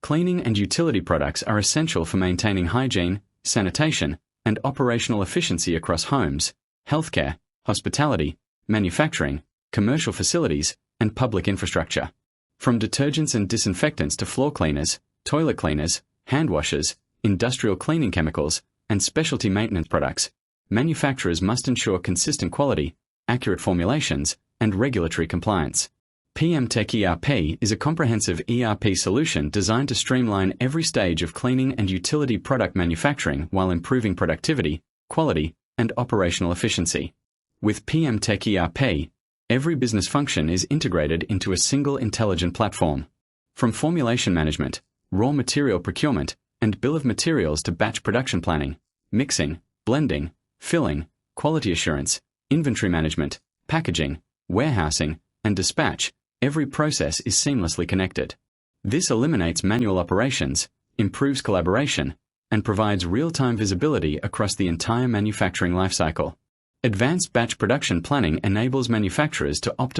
Cleaning and utility products are essential for maintaining hygiene, sanitation, and operational efficiency across homes, healthcare, hospitality, manufacturing, commercial facilities, and public infrastructure. From detergents and disinfectants to floor cleaners, toilet cleaners, hand washers, industrial cleaning chemicals, and specialty maintenance products, manufacturers must ensure consistent quality, accurate formulations, and regulatory compliance. PMTechERP is a comprehensive ERP solution designed to streamline every stage of cleaning and utility product manufacturing while improving productivity, quality, and operational efficiency. With PMTechERP, every business function is integrated into a single intelligent platform. From formulation management, raw material procurement, and bill of materials to batch production planning, mixing, blending, filling, quality assurance, inventory management, packaging, warehousing, and dispatch, every process is seamlessly connected. This eliminates manual operations, improves collaboration, and provides real-time visibility across the entire manufacturing lifecycle. Advanced batch production planning enables manufacturers to optimize